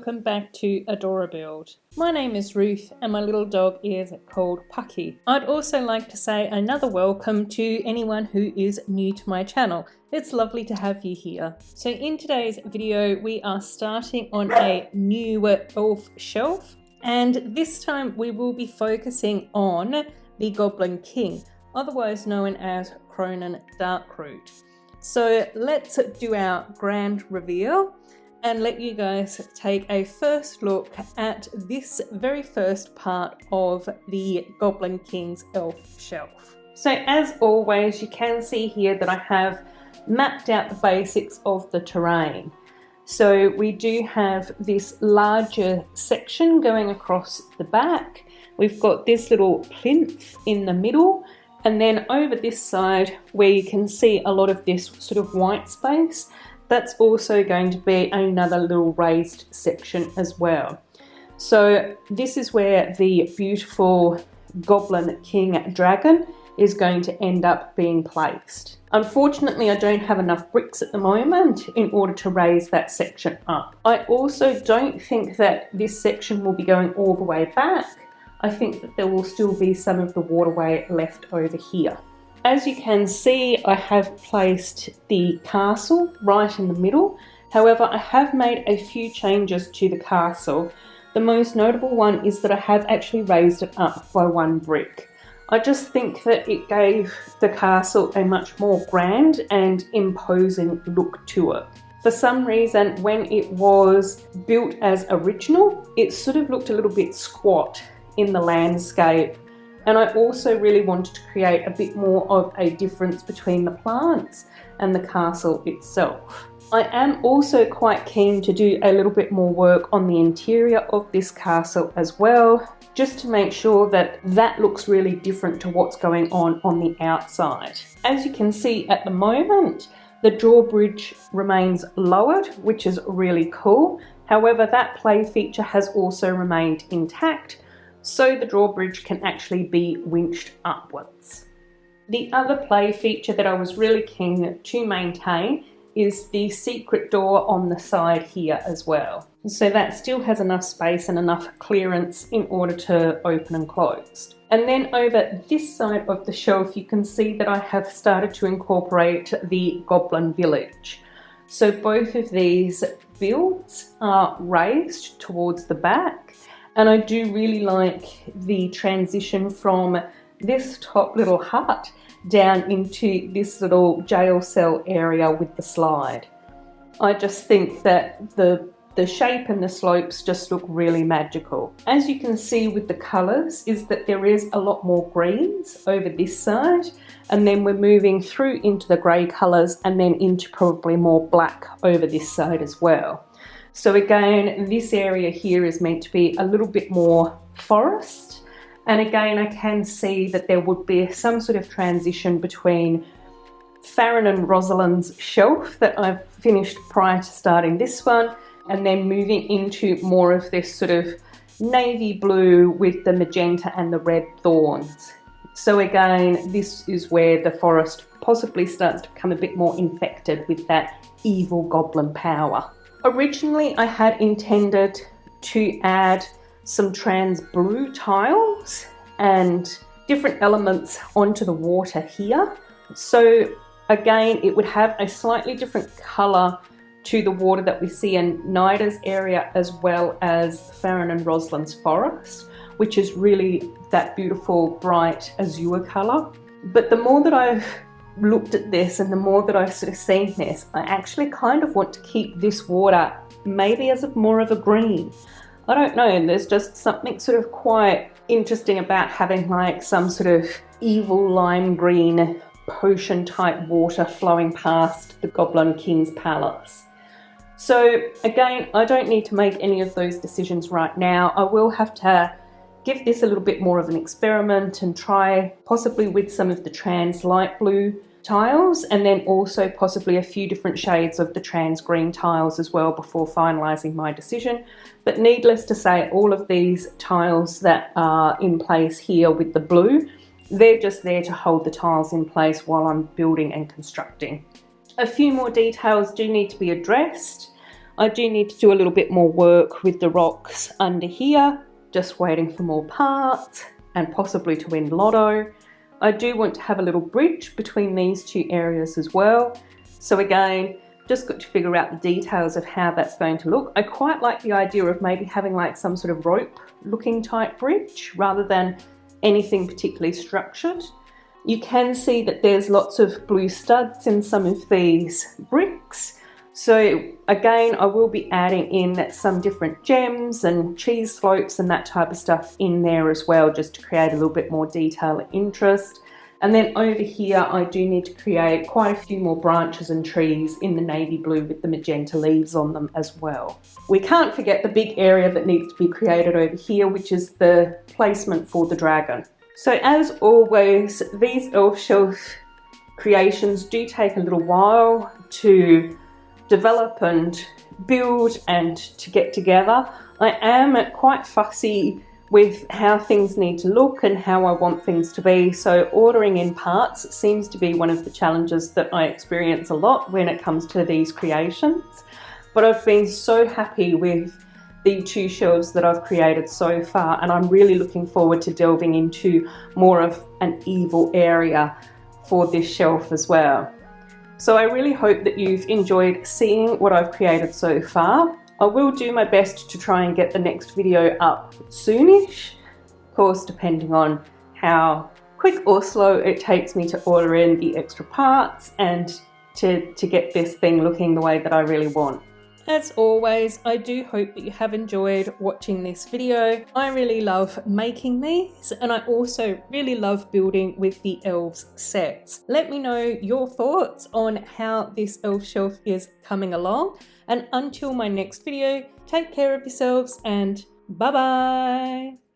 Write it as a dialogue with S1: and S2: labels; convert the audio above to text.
S1: welcome back to Adorabuild. My name is Ruth and my little dog is called Pucky. I'd also like to say another welcome to anyone who is new to my channel. It's lovely to have you here. So in today's video we are starting on a new elf shelf, and this time we will be focusing on the Goblin King, otherwise known as Cronan Darkroot. So let's do our grand reveal and let you guys take a first look at this very first part of the Goblin King's elf shelf. So as always, you can see here that I have mapped out the basics of the terrain. So we do have this larger section going across the back. We've got this little plinth in the middle, and then over this side where you can see a lot of this sort of white space, that's also going to be another little raised section as well. So this is where the beautiful Goblin King dragon is going to end up being placed. Unfortunately, I don't have enough bricks at the moment in order to raise that section up. I also don't think that this section will be going all the way back. I think that there will still be some of the waterway left over here. As you can see, I have placed the castle right in the middle. However, I have made a few changes to the castle. The most notable one is that I have actually raised it up by 1 brick. I just think that it gave the castle a much more grand and imposing look to it. For some reason, when it was built as original, it sort of looked a little bit squat in the landscape. And I also really wanted to create a bit more of a difference between the plants and the castle itself. I am also quite keen to do a little bit more work on the interior of this castle as well, just to make sure that that looks really different to what's going on the outside. As you can see at the moment, the drawbridge remains lowered, which is really cool. However, that play feature has also remained intact, so the drawbridge can actually be winched upwards. The other play feature that I was really keen to maintain is the secret door on the side here as well. So that still has enough space and enough clearance in order to open and close. And then over this side of the shelf, you can see that I have started to incorporate the Goblin Village. So both of these builds are raised towards the back. And I do really like the transition from this top little hut down into this little jail cell area with the slide. I just think that the shape and the slopes just look really magical. As you can see with the colours is that there is a lot more greens over this side, and then we're moving through into the grey colours and then into probably more black over this side as well. So again, this area here is meant to be a little bit more forest. And again, I can see that there would be some sort of transition between Farron and Rosalind's shelf that I've finished prior to starting this one, and then moving into more of this sort of navy blue with the magenta and the red thorns. So again, this is where the forest possibly starts to become a bit more infected with that evil goblin power. Originally, I had intended to add some trans blue tiles and different elements onto the water here. So again, it would have a slightly different colour to the water that we see in Nida's area as well as Farron and Rosalind's forest, which is really that beautiful bright azure colour. But the more that I've looked at this and the more that I've sort of seen this, I actually kind of want to keep this water maybe as more of a green. I don't know, there's just something sort of quite interesting about having like some sort of evil lime green potion type water flowing past the Goblin King's palace. So again, I don't need to make any of those decisions right now. I will have to give this a little bit more of an experiment and try possibly with some of the trans light blue tiles, and then also possibly a few different shades of the trans green tiles as well before finalising my decision. But needless to say, all of these tiles that are in place here with the blue, they're just there to hold the tiles in place while I'm building and constructing. A few more details do need to be addressed. I do need to do a little bit more work with the rocks under here, just waiting for more parts and possibly to win lotto. I do want to have a little bridge between these two areas as well. So again, just got to figure out the details of how that's going to look. I quite like the idea of maybe having like some sort of rope looking type bridge rather than anything particularly structured. You can see that there's lots of blue studs in some of these bricks. So again, I will be adding in some different gems and cheese floats and that type of stuff in there as well, just to create a little bit more detail and interest. And then over here, I do need to create quite a few more branches and trees in the navy blue with the magenta leaves on them as well. We can't forget the big area that needs to be created over here, which is the placement for the dragon. So as always, these elf shelf creations do take a little while to develop and build and to get together. I am quite fussy with how things need to look and how I want things to be, so ordering in parts seems to be one of the challenges that I experience a lot when it comes to these creations. But I've been so happy with the two shelves that I've created so far, and I'm really looking forward to delving into more of an evil area for this shelf as well. So I really hope that you've enjoyed seeing what I've created so far. I will do my best to try and get the next video up soonish, of course depending on how quick or slow it takes me to order in the extra parts and to get this thing looking the way that I really want. As always, I do hope that you have enjoyed watching this video. I really love making these, and I also really love building with the elves sets. Let me know your thoughts on how this elf shelf is coming along, and until my next video, take care of yourselves and bye bye!